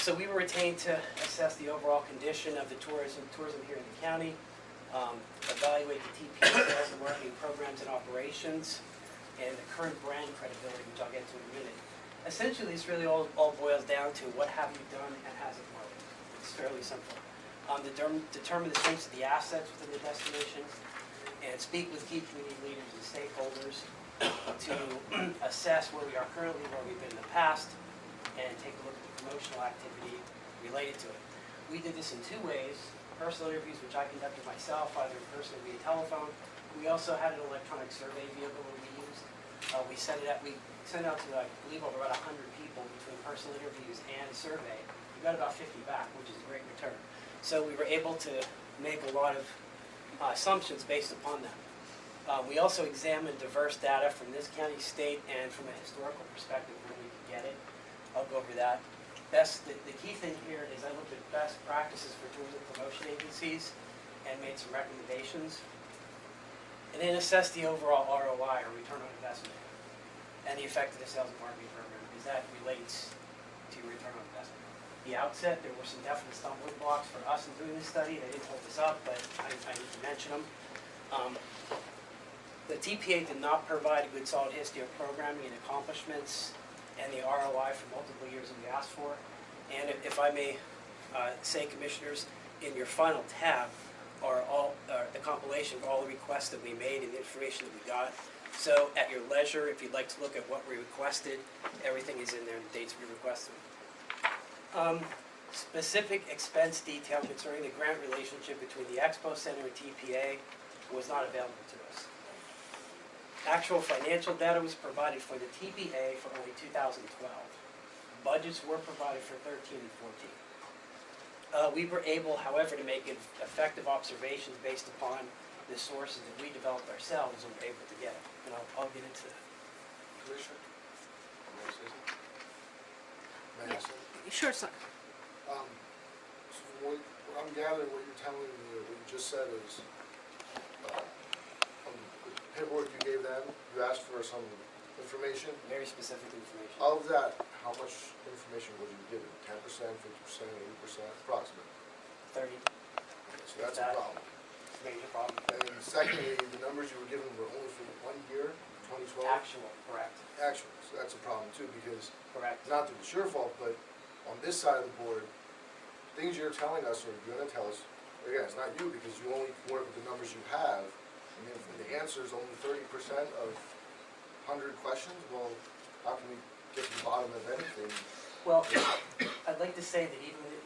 So we were retained to assess the overall condition of the tourism here in the county, evaluate the TPA sales and marketing programs and operations, and the current brand credibility, which I'll get to in a minute. Essentially, this really all boils down to what have you done and has it worked. It's fairly simple. Determine the strengths of the assets within the destination, and speak with key community leaders and stakeholders to assess where we are currently, where we've been in the past, and take a look at the promotional activity related to it. We did this in two ways: personal interviews, which I conducted myself, either in person or via telephone. We also had an electronic survey vehicle that we used. We sent out to, I believe, over about 100 people between personal interviews and survey. We got about 50 back, which is a great return. So we were able to make a lot of assumptions based upon that. We also examined diverse data from this county, state, and from a historical perspective when we could get it. I'll go over that. The key thing here is I looked at best practices for tourism promotion agencies and made some recommendations. And then assessed the overall ROI, or return on investment, and the effect of the sales and marketing program, because that relates to return on investment. At the outset, there were some definite stumbling blocks for us in doing this study. They didn't hold us up, but I need to mention them. The TPA did not provide a good solid history of programming and accomplishments and the ROI for multiple years that we asked for. And if I may say, Commissioners, in your final tab are the compilation of all the requests that we made and the information that we got. So at your leisure, if you'd like to look at what we requested, everything is in there, the dates we requested. Specific expense detail concerning the grant relationship between the Expo Center and TPA was not available to us. Actual financial data was provided for the TPA for only 2012. Budgets were provided for 13 and 14. We were able, however, to make effective observations based upon the sources that we developed ourselves and were able to get. And I'll get into that. Commissioner? May I say? Sure, sir. So what I'm gathering, what you're telling me, what you just said is, the paperwork you gave them, you asked for some information. Very specific information. Of that, how much information was you given? 10%, 50%, 80%, approximately? 30. So that's a problem. Major problem. And secondly, the numbers you were given were only for 1 year, 2012? Actual, correct. Actual. So that's a problem too, because Correct. not that it's your fault, but on this side of the board, things you're telling us or you're going to tell us, again, it's not you because you only work with the numbers you have. I mean, if the answer is only 30% of 100 questions, well, how can we get to the bottom of anything? Well, I'd like to say that even with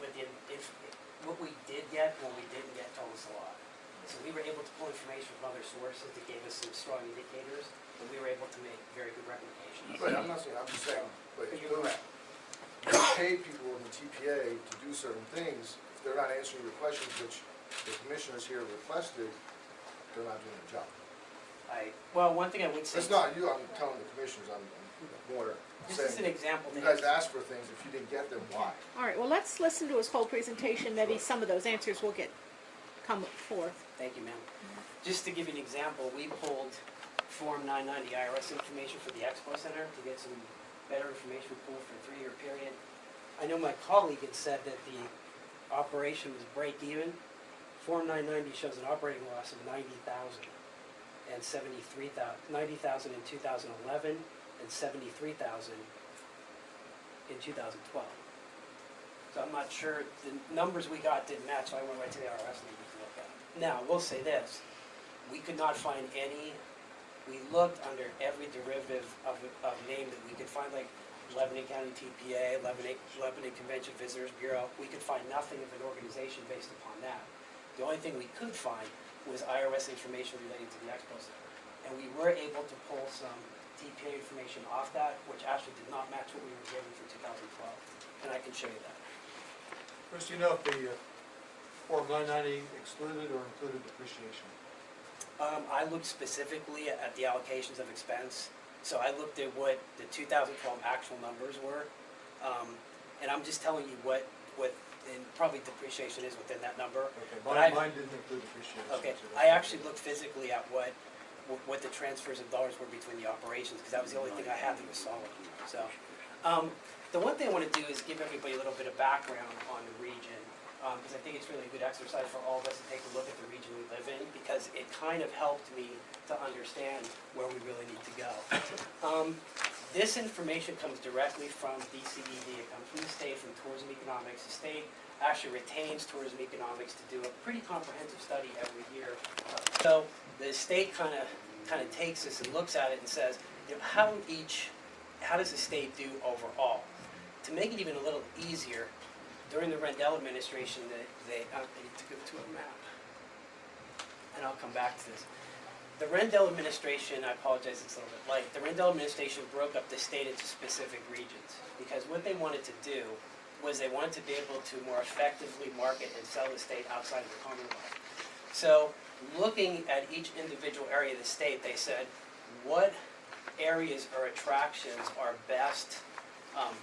what we did get, what we didn't get, told us a lot. So we were able to pull information from other sources that gave us some strong indicators, and we were able to make very good recommendations. Right, I'm not saying, I'm just saying, but But if you're correct. you pay people in the TPA to do certain things, if they're not answering your questions, which the commissioners here requested, they're not doing their job. Well, one thing I would say. It's not you, I'm telling the commissioners, I'm more This is an saying, example. you guys asked for things, if you didn't get them, why? All right, well, let's listen to his whole presentation. Maybe some of those answers will come forth. Thank you, ma'am. Just to give you an example, we pulled Form 990 IRS information for the Expo Center to get some better information. We pulled for a 3-year period. I know my colleague had said that the operation was break even. Form 990 shows an operating loss of $90,000 and $90,000 in 2011 and $73,000 in 2012. So I'm not sure, the numbers we got didn't match, so I went right to the IRS numbers to look at. Now, we'll say this, we could not find any, we looked under every derivative of name that we could find, like Lebanon County TPA, Lebanon Convention Visitors Bureau. We could find nothing of an organization based upon that. The only thing we could find was IRS information relating to the Expo Center. And we were able to pull some TPA information off that, which actually did not match what we were given for 2012. And I can show you that. Chris, do you know if the Form 990 excluded or included depreciation? I looked specifically at the allocations of expense. So I looked at what the 2012 actual numbers were. And I'm just telling you what and probably depreciation is within that number. Okay, mine didn't include depreciation. Okay, so I actually looked physically at what the transfers of dollars were between the operations, because that was the only thing I had that was solid. So, the one thing I want to do is give everybody a little bit of background on the region, because I think it's really a good exercise for all of us to take a look at the region we live in, because it kind of helped me to understand where we really need to go. This information comes directly from DCED. It comes from the state, from Tourism Economics. The state actually retains Tourism Economics to do a pretty comprehensive study every year. So the state kind of takes this and looks at it and says, you know, how does the state do overall? To make it even a little easier, during the Rendell administration, I need to go to a map, and I'll come back to this. The Rendell administration, I apologize, it's a little bit light. The Rendell administration broke up the state into specific regions, because what they wanted to do was they wanted to be able to more effectively market and sell the state outside of the Commonwealth. So looking at each individual area of the state, they said, what areas or attractions are best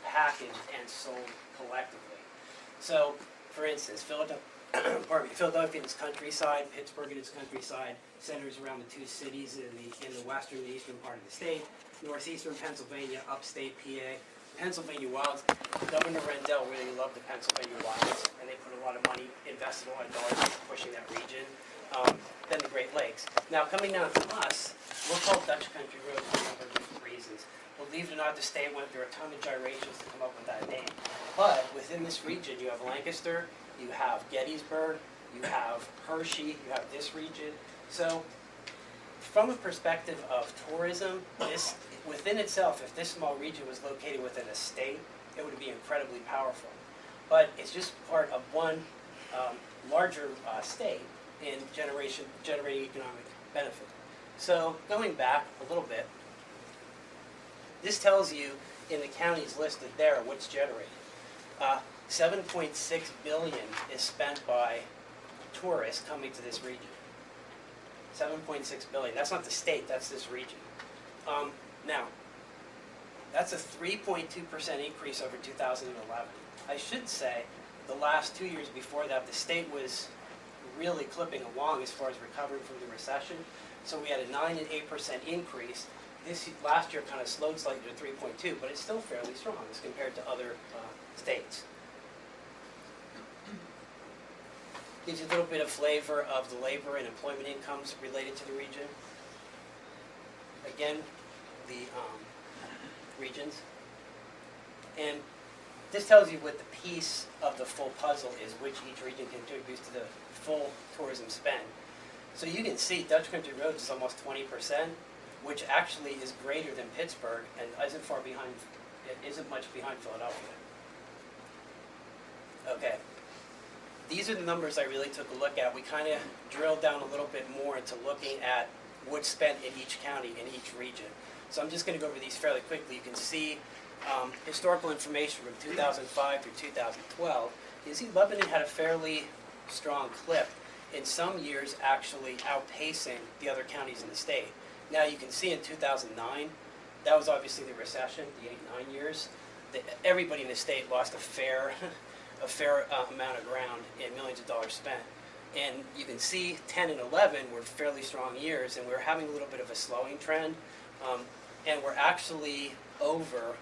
packaged and sold collectively? So, for instance, Philadelphia and its countryside, Pittsburgh and its countryside, centers around the two cities in the western and eastern part of the state, northeastern Pennsylvania, upstate PA, Pennsylvania Wilds. Governor Rendell really loved the Pennsylvania Wilds, and they put a lot of money, invested a lot of dollars into pushing that region. Then the Great Lakes. Now, coming down to us, we're called Dutch Country Road for a number of different reasons. Believe it or not, the state went through a ton of gyrations to come up with that name. But within this region, you have Lancaster, you have Gettysburg, you have Hershey, you have this region. So, from a perspective of tourism, this within itself, if this small region was located within a state, it would be incredibly powerful. But it's just part of one larger state in generating economic benefit. So, going back a little bit, this tells you in the counties listed there what's generated. 7.6 billion is spent by tourists coming to this region. 7.6 billion. That's not the state, that's this region. Now, that's a 3.2% increase over 2011. I should say the last 2 years before that, the state was really clipping along as far as recovering from the recession. So we had a 9 and 8% increase. This last year kind of slowed slightly to 3.2, but it's still fairly strong as compared to other states. Gives you a little bit of flavor of the labor and employment incomes related to the region. Again, the regions. And this tells you what the piece of the full puzzle is, which each region contributes to the full tourism spend. So you can see Dutch Country Roads is almost 20%, which actually is greater than Pittsburgh and isn't far behind, it isn't much behind Philadelphia. Okay. These are the numbers I really took a look at. We kind of drilled down a little bit more into looking at what's spent in each county, in each region. So I'm just going to go over these fairly quickly. You can see historical information from 2005 through 2012. You see Lebanon had a fairly strong clip, in some years actually outpacing the other counties in the state. Now you can see in 2009, that was obviously the recession, the 8-9 years. Everybody in the state lost a fair amount of ground and millions of dollars spent. And you can see 10 and 11 were fairly strong years, and we're having a little bit of a slowing trend. And we're actually over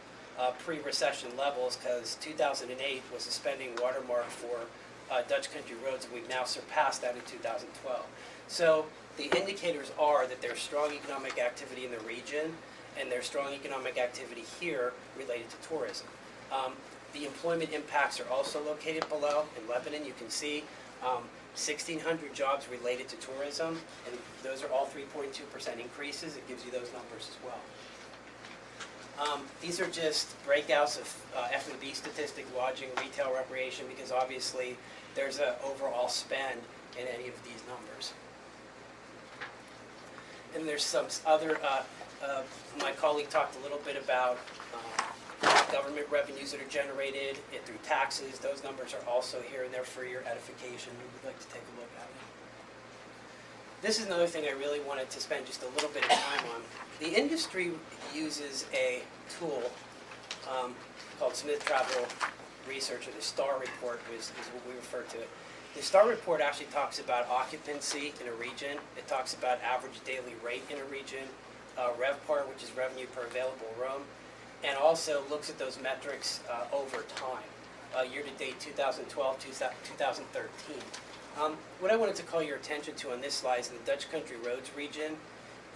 pre-recession levels, because 2008 was the spending watermark for Dutch Country Roads, and we've now surpassed that in 2012. So the indicators are that there's strong economic activity in the region, and there's strong economic activity here related to tourism. The employment impacts are also located below. In Lebanon, you can see 1,600 jobs related to tourism, and those are all 3.2% increases. It gives you those numbers as well. These are just breakouts of F&B statistic, lodging, retail, recreation, because obviously there's an overall spend in any of these numbers. And there's some other, my colleague talked a little bit about government revenues that are generated through taxes. Those numbers are also here and there for your edification. We would like to take a look at it. This is another thing I really wanted to spend just a little bit of time on. The industry uses a tool called Smith Travel Research, or the STAR report is what we refer to it. The STAR report actually talks about occupancy in a region. It talks about average daily rate in a region, RevPAR, which is revenue per available room, and also looks at those metrics over time, year-to-date 2012, 2013. What I wanted to call your attention to on this slide is in the Dutch Country Roads region.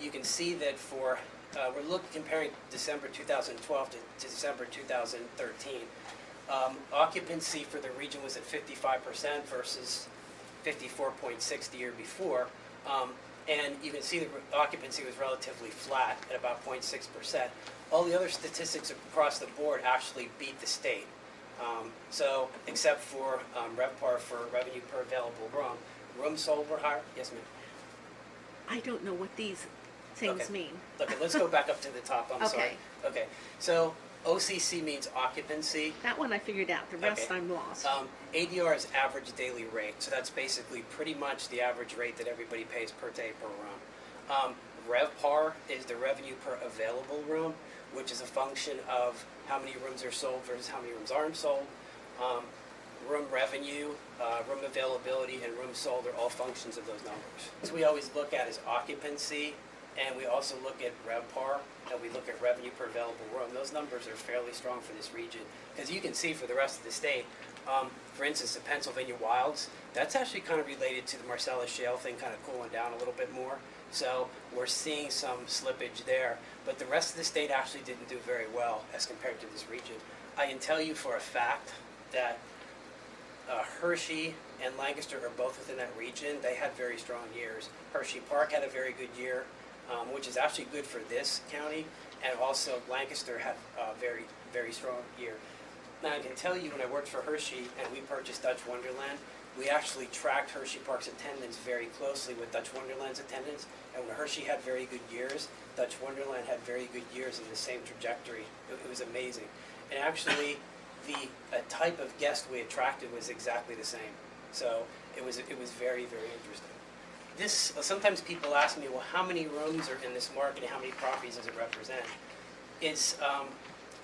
You can see that for, we're comparing December 2012 to December 2013. Occupancy for the region was at 55% versus 54.6 the year before. And you can see the occupancy was relatively flat at about 0.6%. All the other statistics across the board actually beat the state. So, except for RevPAR for revenue per available room. Rooms sold were higher. Yes, ma'am. I don't know what these things Okay. mean. Okay, let's go back up to the top. I'm sorry. Okay. Okay, so OCC means occupancy. That one I figured out, the rest Okay. I'm lost. ADR is average daily rate, so that's basically pretty much the average rate that everybody pays per day per room. RevPAR is the revenue per available room, which is a function of how many rooms are sold versus how many rooms aren't sold. Room revenue, room availability, and rooms sold are all functions of those numbers. So we always look at is occupancy, and we also look at RevPAR, and we look at revenue per available room. Those numbers are fairly strong for this region, because you can see for the rest of the state, for instance, the Pennsylvania Wilds, that's actually kind of related to the Marcellus Shale thing kind of cooling down a little bit more. So we're seeing some slippage there, but the rest of the state actually didn't do very well as compared to this region. I can tell you for a fact that Hershey and Lancaster are both within that region. They had very strong years. Hershey Park had a very good year, which is actually good for this county, and also Lancaster had a very, very strong year. Now I can tell you when I worked for Hershey and we purchased Dutch Wonderland, we actually tracked Hershey Park's attendance very closely with Dutch Wonderland's attendance, and when Hershey had very good years, Dutch Wonderland had very good years in the same trajectory. It was amazing. And actually, the type of guest we attracted was exactly the same. So it was very, very interesting. Sometimes people ask me, well, how many rooms are in this market and how many properties does it represent?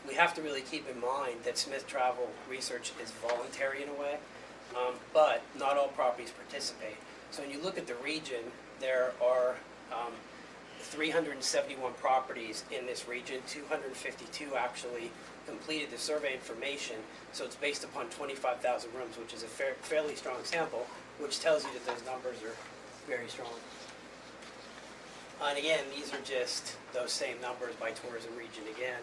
We have to really keep in mind that Smith Travel Research is voluntary in a way, but not all properties participate. So when you look at the region, there are 371 properties in this region, 252 actually completed the survey information, so it's based upon 25,000 rooms, which is a fairly strong sample, which tells you that those numbers are very strong. And again, these are just those same numbers by tourism region again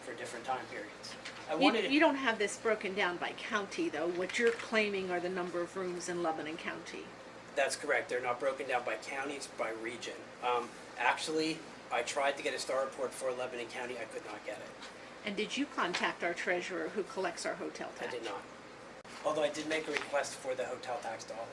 for different time periods. You don't have this broken down by county, though. What you're claiming are the number of rooms in Lebanon County. That's correct. They're not broken down by county, it's by region. Actually, I tried to get a star report for Lebanon County. I could not get it. And did you contact our treasurer who collects our hotel tax? I did not. Although I did make a request for the hotel tax dollars.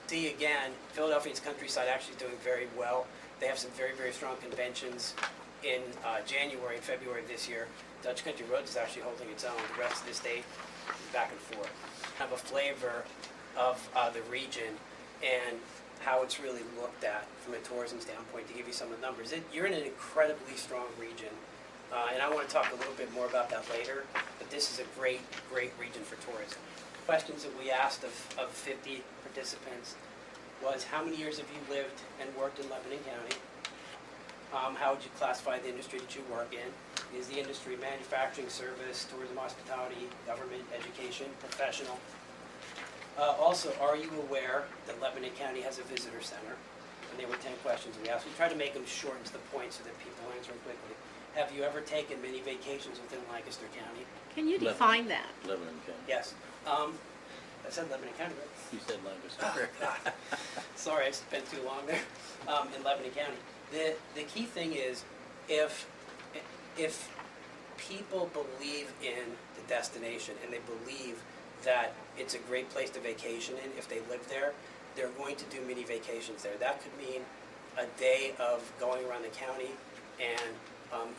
See, again, Philadelphia's countryside actually is doing very well. They have some very, very strong conventions in January and February of this year. Dutch Country Roads is actually holding its own. The rest of the state is back and forth. Have a flavor of the region and how it's really looked at from a tourism standpoint to give you some of the numbers. You're in an incredibly strong region. And I want to talk a little bit more about that later, but this is a great, great region for tourism. Questions that we asked of 50 participants was, how many years have you lived and worked in Lebanon County? How would you classify the industry that you work in? Is the industry manufacturing, service, tourism, hospitality, government, education, professional? Also, are you aware that Lebanon County has a visitor center? And there were 10 questions we asked. We tried to make them short and to the point so that people answer them quickly. Have you ever taken many vacations within Lancaster County? Can you define that? Lebanon County. Yes. I said Lebanon County, right? You said Lancaster. Oh, God. Sorry, I spent too long there. In Lebanon County. The key thing is, if people believe in the destination and they believe that it's a great place to vacation in, if they live there, they're going to do mini vacations there. That could mean a day of going around the county and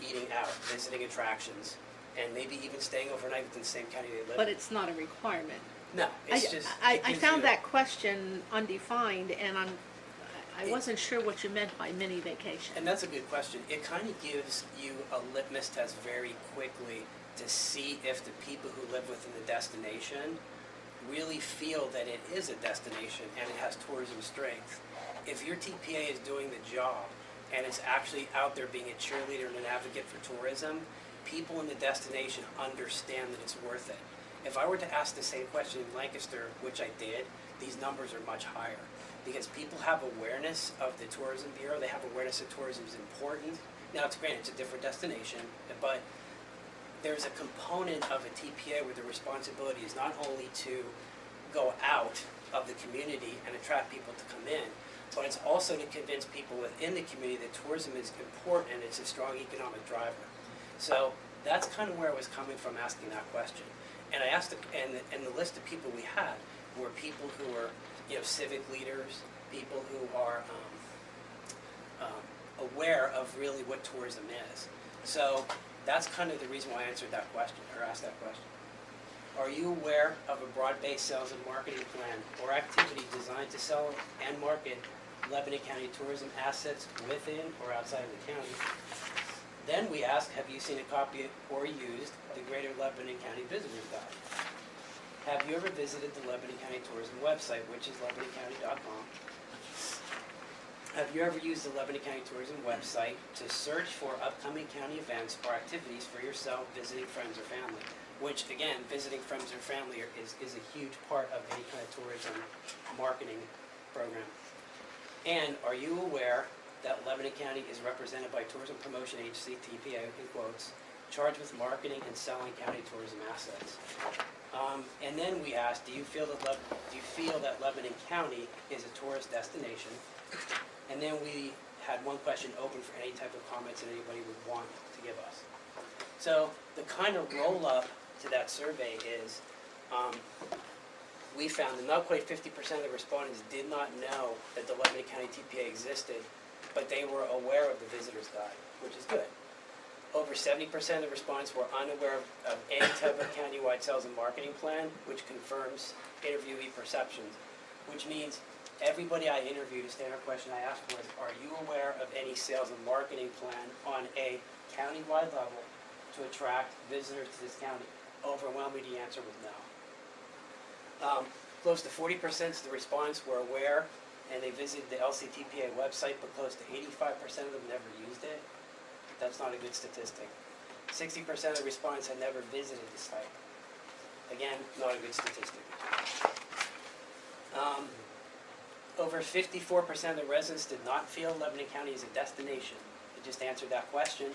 eating out, visiting attractions, and maybe even staying overnight within the same county they live But in. it's not a requirement. No, it's just... I it gives found you- that question undefined, and I wasn't sure what you meant by mini vacation. And that's a good question. It kind of gives you a litmus test very quickly to see if the people who live within the destination really feel that it is a destination and it has tourism strength. If your TPA is doing the job and it's actually out there being a cheerleader and an advocate for tourism, people in the destination understand that it's worth it. If I were to ask the same question in Lancaster, which I did, these numbers are much higher. Because people have awareness of the Tourism Bureau, they have awareness that tourism is important. Now, it's granted, it's a different destination, but there's a component of a TPA where the responsibility is not only to go out of the community and attract people to come in, but it's also to convince people within the community that tourism is important and it's a strong economic driver. So that's kind of where I was coming from asking that question. And I asked, and the list of people we had were people who were, civic leaders, people who are aware of really what tourism is. So that's kind of the reason why I answered that question, or asked that question. Are you aware of a broad-based sales and marketing plan or activity designed to sell and market Lebanon County tourism assets within or outside of the county? Then we ask, have you seen a copy or used the Greater Lebanon County Visitors Guide? Have you ever visited the Lebanon County Tourism website, which is LebanonCounty.com? Have you ever used the Lebanon County Tourism website to search for upcoming county events or activities for yourself, visiting friends or family? Which, again, visiting friends or family is a huge part of any kind of tourism marketing program. And are you aware that Lebanon County is represented by Tourism Promotion Agency, TPA in quotes, charged with marketing and selling county tourism assets? And then we asked, do you feel that Lebanon County is a tourist destination? And then we had one question open for any type of comments that anybody would want to give us. So the kind of roll-up to that survey is, we found that not quite 50% of the respondents did not know that the Lebanon County TPA existed, but they were aware of the Visitor's Guide, which is good. Over 70% of the respondents were unaware of any type of countywide sales and marketing plan, which confirms interviewee perceptions, which means everybody I interviewed, a standard question I asked was, are you aware of any sales and marketing plan on a countywide level to attract visitors to this county? Overwhelmingly, the answer was no. Close to 40% of the respondents were aware and they visited the LCTPA website, but close to 85% of them never used it. That's not a good statistic. 60% of the respondents had never visited the site. Again, not a good statistic. Over 54% of the residents did not feel Lebanon County is a destination. I just answered that question.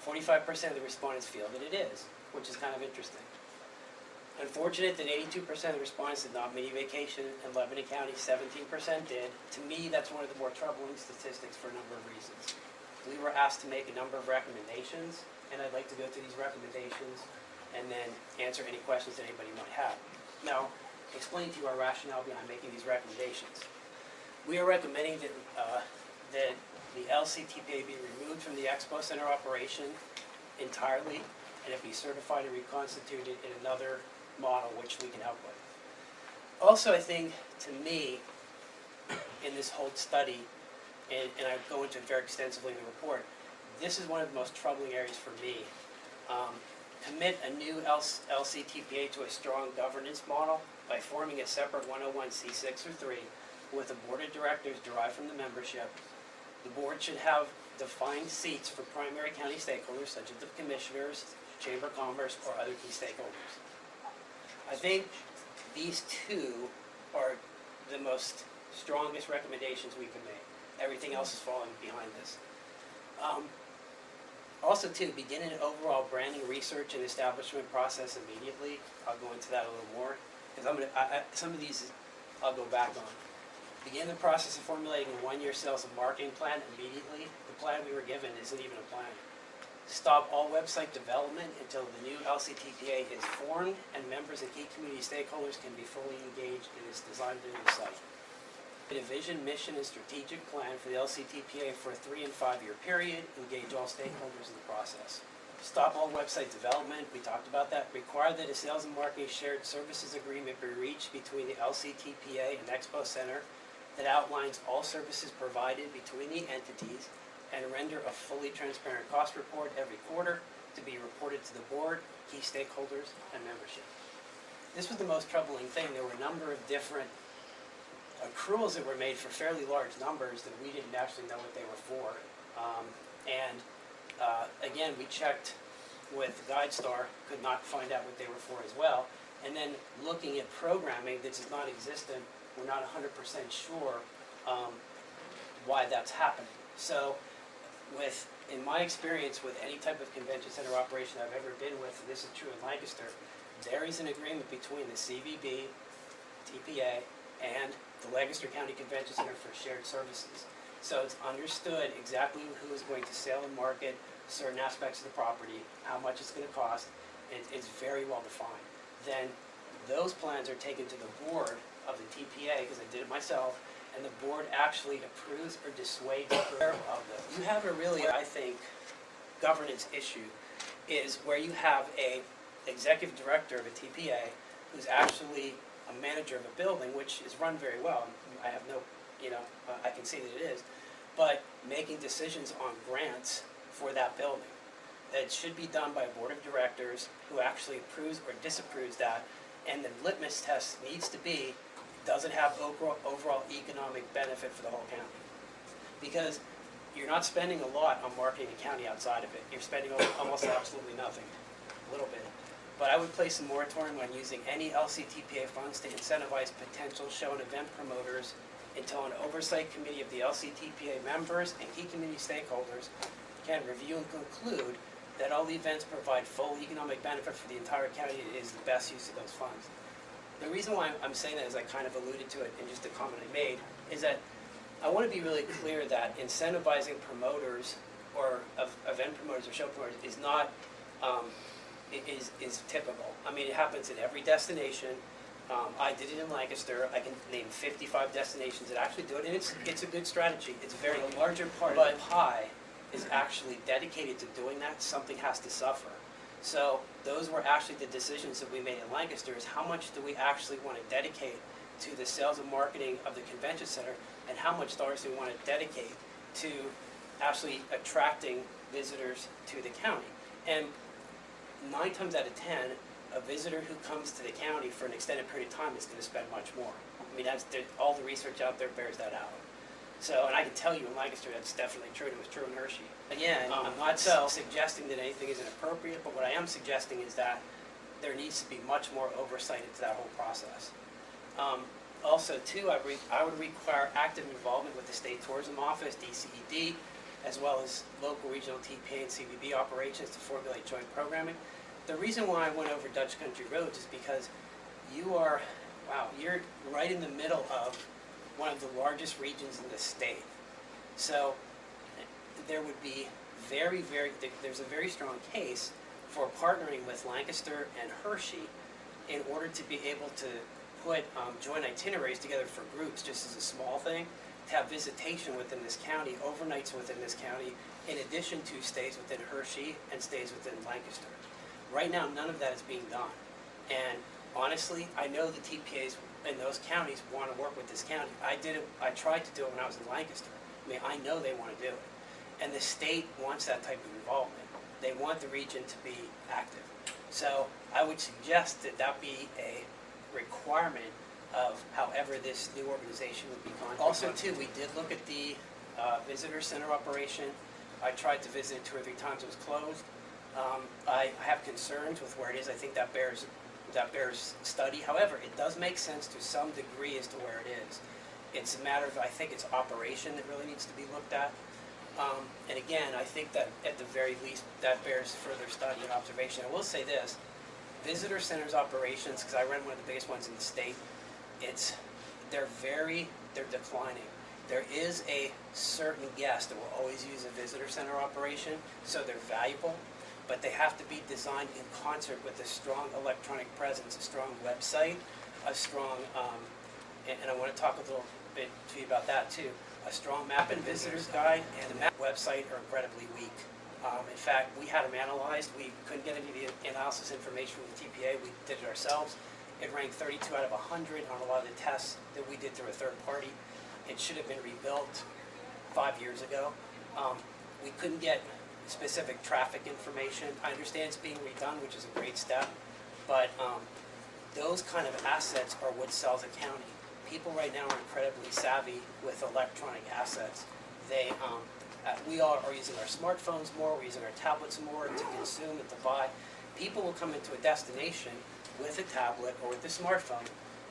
45% of the respondents feel that it is, which is kind of interesting. Unfortunate that 82% of the respondents did not mini vacation in Lebanon County, 17% did. To me, that's one of the more troubling statistics for a number of reasons. We were asked to make a number of recommendations, and I'd like to go through these recommendations and then answer any questions that anybody might have. Now, explain to you our rationale behind making these recommendations. We are recommending that the LCTPA be removed from the Expo Center operation entirely, and it be certified and reconstituted in another model which we can help with. Also, I think, to me, in this whole study, and I go into it very extensively in the report, this is one of the most troubling areas for me. Commit a new LCTPA to a strong governance model by forming a separate 101c6 or 3 with a board of directors derived from the membership. The board should have defined seats for primary county stakeholders such as the commissioners, Chamber of Commerce, or other key stakeholders. I think these two are the most strongest recommendations we can make. Everything else is falling behind this. Also, too, begin an overall branding research and establishment process immediately. I'll go into that a little more, because some of these I'll go back on. Begin the process of formulating a one-year sales and marketing plan immediately. The plan we were given isn't even a plan. Stop all website development until the new LCTPA is formed and members and key community stakeholders can be fully engaged in its design of the new site. A vision, mission, and strategic plan for the LCTPA for a 3- and 5-year period. Engage all stakeholders in the process. Stop all website development. We talked about that. Require that a sales and marketing shared services agreement be reached between the LCTPA and Expo Center that outlines all services provided between the entities and render a fully transparent cost report every quarter to be reported to the board, key stakeholders, and membership. This was the most troubling thing. There were a number of different accruals that were made for fairly large numbers that we didn't actually know what they were for. Again, we checked with GuideStar could not find out what they were for as well. And then looking at programming that is non-existent, we're not 100% sure why that's happening. So in my experience with any type of convention center operation I've ever been with, and this is true in Lancaster, there is an agreement between the CVB, TPA, and the Lancaster County Convention Center for shared services. So it's understood exactly who is going to sell and market certain aspects of the property, how much it's going to cost. It's very well defined. Then those plans are taken to the board of the TPA, because I did it myself, and the board actually approves or dissuades of them. You have a really, I think, governance issue is where you have a executive director of a TPA who's actually a manager of a building, which is run very well. I have no, I can see that it is, but making decisions on grants for that building. That should be done by a board of directors who actually approves or disapproves that, and the litmus test needs to be, does it have overall economic benefit for the whole county? Because you're not spending a lot on marketing a county outside of it. You're spending almost absolutely nothing, a little bit. But I would place a moratorium on using any LCTPA funds to incentivize potential show and event promoters until an oversight committee of the LCTPA members and key community stakeholders can review and conclude that all the events provide full economic benefit for the entire county is the best use of those funds. The reason why I'm saying that is I kind of alluded to it in just a comment I made, is that I want to be really clear that incentivizing promoters or event promoters or show promoters is not, is typical. I mean, it happens in every destination. I did it in Lancaster. I can name 55 destinations that actually do it, and it's a good strategy. It's very a larger part of the pie is actually dedicated to doing that. Something has to suffer. So those were actually the decisions that we made in Lancaster, is how much do we actually want to dedicate to the sales and marketing of the convention center, and how much dollars do we want to dedicate to actually attracting visitors to the county. And 9 times out of 10, a visitor who comes to the county for an extended period of time is going to spend much more. I mean, all the research out there bears that out. So, and I can tell you in Lancaster that's definitely true, and it was true in Hershey. Again, I'm not suggesting that anything isn't appropriate, but what I am suggesting is that there needs to be much more oversight into that whole process. Also, too, I would require active involvement with the State Tourism Office, DCED, as well as local regional TPA and CVB operations to formulate joint programming. The reason why I went over Dutch Country Roads is because you're right in the middle of one of the largest regions in the state. So there would be there's a very strong case for partnering with Lancaster and Hershey in order to be able to put joint itineraries together for groups, just as a small thing, to have visitation within this county, overnights within this county, in addition to stays within Hershey and stays within Lancaster. Right now, none of that is being done. And honestly, I know the TPAs in those counties want to work with this county. I tried to do it when I was in Lancaster. I mean, I know they want to do it. And the state wants that type of involvement. They want the region to be active. So I would suggest that that be a requirement of however this new organization would be conducted. Also, too, we did look at the visitor center operation. I tried to visit it 2 or 3 times. It was closed. I have concerns with where it is. I think that bears study. However, it does make sense to some degree as to where it is. It's a matter of, I think it's operation that really needs to be looked at. And again, I think that at the very least, that bears further study and observation. I will say this, visitor centers operations, because I run one of the biggest ones in the state, they're declining. There is a certain guest that will always use a visitor center operation, so they're valuable, but they have to be designed in concert with a strong electronic presence, a strong website, a strong, and I want to talk a little bit to you about that too, a strong map and visitors guide and the map website are incredibly weak. In fact, we had them analyzed. We couldn't get any of the analysis information from the TPA. We did it ourselves. It ranked 32 out of 100 on a lot of the tests that we did through a third party. It should have been rebuilt 5 years ago. We couldn't get specific traffic information. I understand it's being redone, which is a great step, but those kind of assets are what sells a county. People right now are incredibly savvy with electronic assets. We all are using our smartphones more, we're using our tablets more to consume and to buy. People will come into a destination with a tablet or with a smartphone,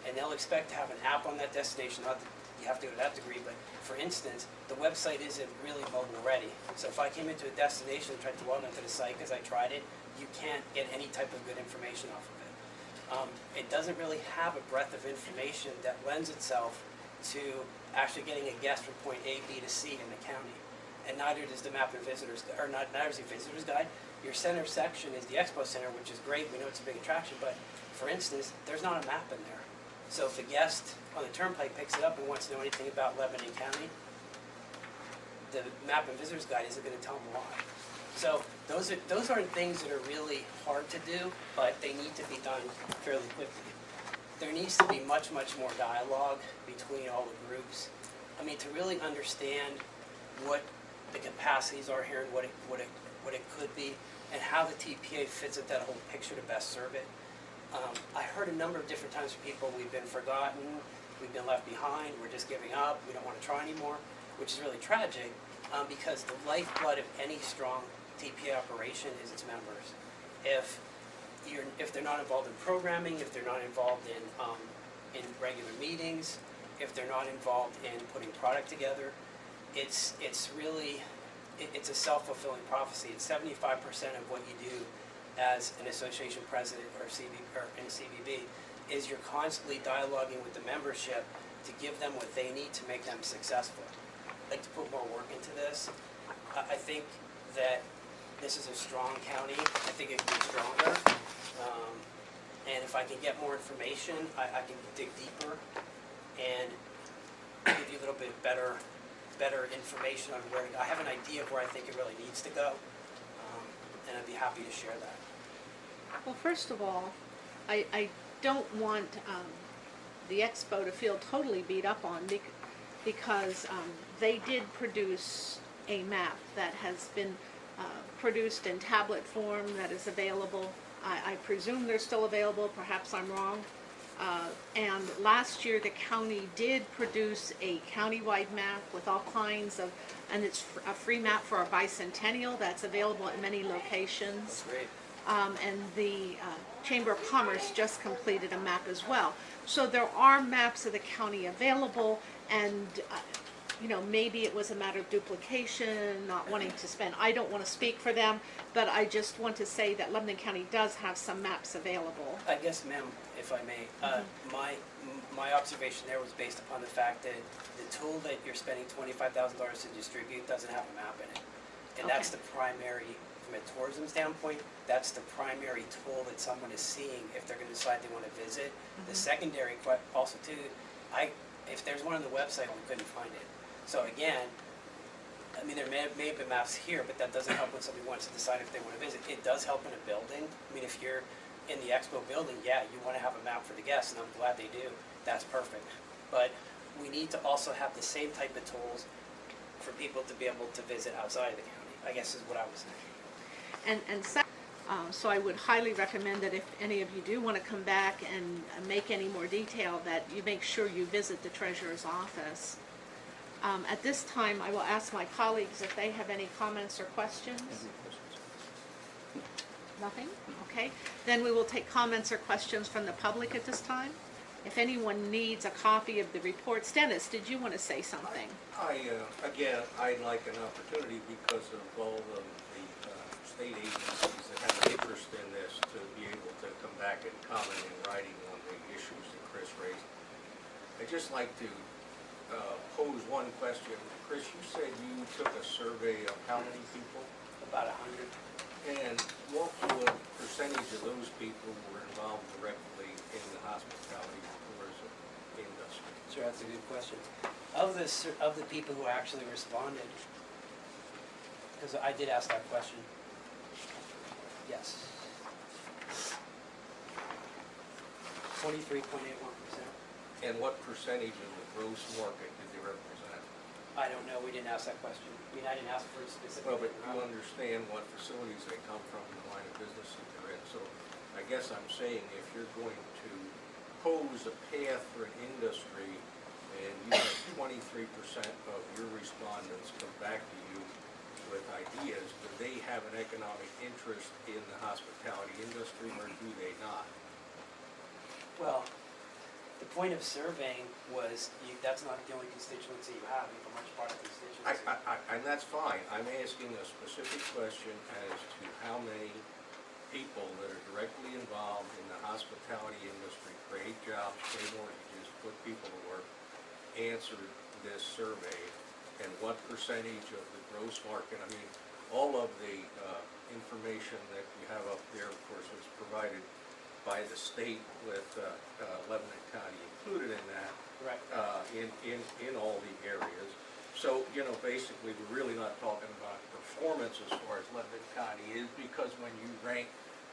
and they'll expect to have an app on that destination. Not that you have to go to that degree, but for instance, the website isn't really mobile ready. So if I came into a destination and tried to log into the site because I tried it, you can't get any type of good information off of it. It doesn't really have a breadth of information that lends itself to actually getting a guest from point A, B to C in the county. And neither does the map and visitors, or not, neither is the visitor's guide. Your center section is the expo center, which is great. We know it's a big attraction, but for instance, there's not a map in there. So if a guest on the turnpike picks it up and wants to know anything about Lebanon County, the map and visitors guide isn't going to tell them why. So those aren't things that are really hard to do, but they need to be done fairly quickly. There needs to be much, much more dialogue between all the groups. I mean, to really understand what the capacities are here and what it could be, and how the TPA fits at that whole picture to best serve it. I heard a number of different times from people, we've been forgotten, we've been left behind, we're just giving up, we don't want to try anymore, which is really tragic, because the lifeblood of any strong TPA operation is its members. If they're not involved in programming, if they're not involved in regular meetings, if they're not involved in putting product together, it's a self-fulfilling prophecy. It's 75% of what you do as an association president or in CBB is you're constantly dialoguing with the membership to give them what they need to make them successful. I'd like to put more work into this. I think that this is a strong county. I think it can be stronger. And if I can get more information, I can dig deeper and give you a little bit better information on where I have an idea of where I think it really needs to go, and I'd be happy to share that. Well, first of all, I don't want the expo to feel totally beat up on because they did produce a map that has been produced in tablet form that is available. I presume they're still available, perhaps I'm wrong. And last year the county did produce a countywide map with all kinds of, and it's a free map for our bicentennial that's available at many locations. That's great. And the Chamber of Commerce just completed a map as well. So there are maps of the county available, and you know, maybe it was a matter of duplication, not wanting to spend. I don't want to speak for them, but I just want to say that Lebanon County does have some maps available. I guess, ma'am, if I may, my observation there was based upon the fact that the tool that you're spending $25,000 to distribute doesn't have a map in it. And that's the primary, from a tourism standpoint, that's the primary tool that someone is seeing if they're going to decide they want to visit. The secondary, also too, if there's one on the website, we couldn't find it. So again, I mean, there may have been maps here, but that doesn't help when somebody wants to decide if they want to visit. It does help in a building. I mean, if you're in the expo building, yeah, you want to have a map for the guests, and I'm glad they do. That's perfect. But we need to also have the same type of tools for people to be able to visit outside of the county, I guess is what I was saying. So I would highly recommend that if any of you do want to come back and make any more detail, that you make sure you visit the treasurer's office. At this time, I will ask my colleagues if they have any comments or questions. Nothing? Okay. Then we will take comments or questions from the public at this time. If anyone needs a copy of the reports. Dennis, did you want to say something? Again, I'd like an opportunity because of all of the state agencies that have an interest in this to be able to come back and comment in writing on the issues that Chris raised. I'd just like to pose one question. Chris, you said you took a survey of how many people? About 100. And what percentage of those people were involved directly in the hospitality and tourism industry? Sure, that's a good question. Of the people who actually responded, because I did ask that question. Yes. 23.81%. And what percentage of the gross market did they represent? I don't know, we didn't ask that question. I mean, I didn't ask for it specifically. Well, but you understand what facilities they come from and the line of business that they're in. So I guess I'm saying if you're going to pose a path for an industry and you have 23% of your respondents come back to you with ideas, do they have an economic interest in the hospitality industry or do they not? Well, the point of surveying was, that's not the only constituency you have, you have a much broader constituency. And that's fine. I'm asking a specific question as to how many people that are directly involved in the hospitality industry, create jobs, pay mortgages, put people to work, answered this survey, and what percentage of the gross market, I mean, all of the information that you have up there, of course, was provided by the state with Lebanon County included in that. Correct. In all the areas. So, you know, basically, we're really not talking about performance as far as Lebanon County is, because when you rank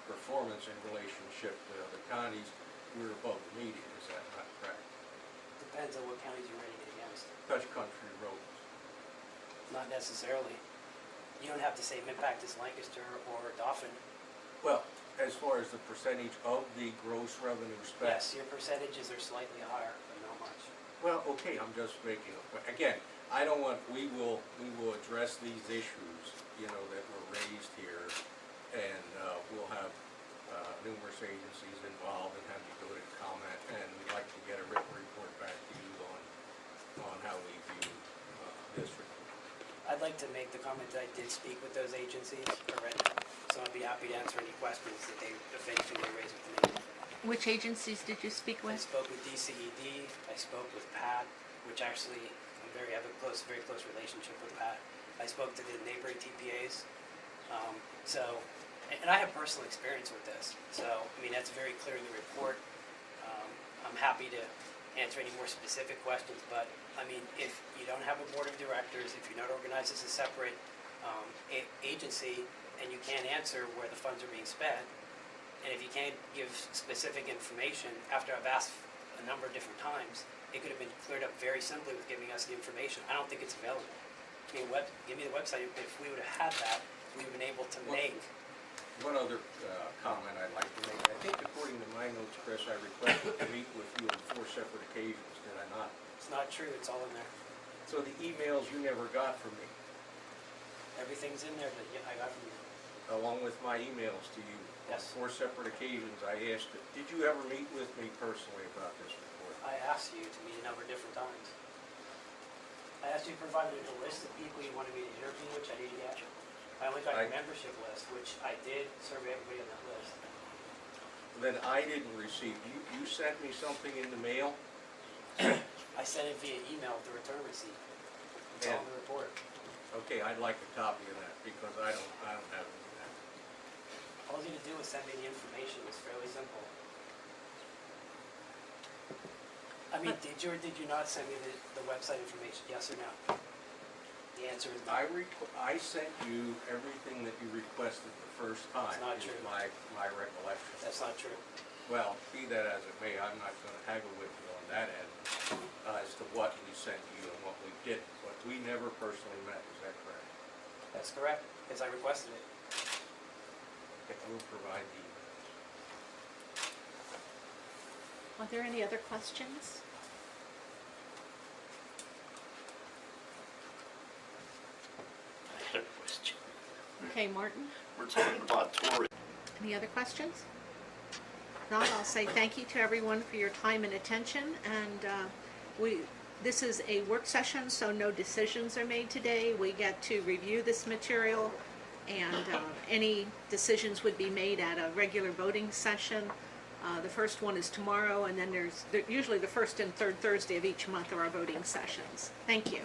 performance in relationship to other counties, we're above the median. Is that not correct? Depends on what counties you're rating it against. Dutch country roads. Not necessarily. You don't have to say mid-practice Lancaster or Dauphin. Well, as far as the percentage of the gross revenue spent. Yes, your percentages are slightly higher, but not much. Well, okay, I'm just making a point. Again, I don't want, we will address these issues, you know, that were raised here, and we'll have numerous agencies involved and have you go to comment, and we'd like to get a written report back to you on how we view this report. I'd like to make the comment that I did speak with those agencies already, so I'd be happy to answer any questions that they, if anything, they raise with me. Which agencies did you speak I with? spoke with DCED, I spoke with Pat, which actually, have a very close relationship with Pat. I spoke to the neighboring TPAs. And I have personal experience with this, so, I mean, that's very clear in the report. I'm happy to answer any more specific questions, but, I mean, if you don't have a board of directors, if you're not organized as a separate agency, and you can't answer where the funds are being spent, and if you can't give specific information, after I've asked a number of different times, it could have been cleared up very simply with giving us the information. I don't think it's available. I mean, give me the website. If we would have had that, we would have been able to make. One other comment I'd like to make. I think according to my notes, Chris, I requested to meet with you on 4 separate occasions, did I not? It's not true. It's all in there. So the emails you never got from me, Everything's in there that I got from you. along with my emails to you. Yes. On 4 separate occasions, I asked you, did you ever meet with me personally about this report? I asked you to meet a number of different times. I asked you to provide me a list of people you wanted me to interview, which I didn't get. I only got your membership list, which I did survey everybody on that list. Then I didn't receive, you sent me something in the mail? I sent it via email with the return receipt. It's all in the report. Okay, I'd like a copy of that, because I don't have any of that. All you need to do is send me the information. It's fairly simple. I mean, did you or did you not send me the website information, yes or no? The answer is no. I sent you everything that you requested the first time. That's not true. Is my recollection. That's not true. Well, be that as it may, I'm not gonna haggle with you on that end, as to what we sent you and what we didn't. But we never personally met, is that correct? That's correct, because I requested it. Okay, I will provide the emails. Are there any other questions? I had a question. Okay, Martin, We're talking about tourism. any other questions? Not, I'll say thank you to everyone for your time and attention, and this is a work session, so no decisions are made today. We get to review this material, and any decisions would be made at a regular voting session. The first one is tomorrow, and then usually the first and third Thursday of each month are our voting sessions. Thank you.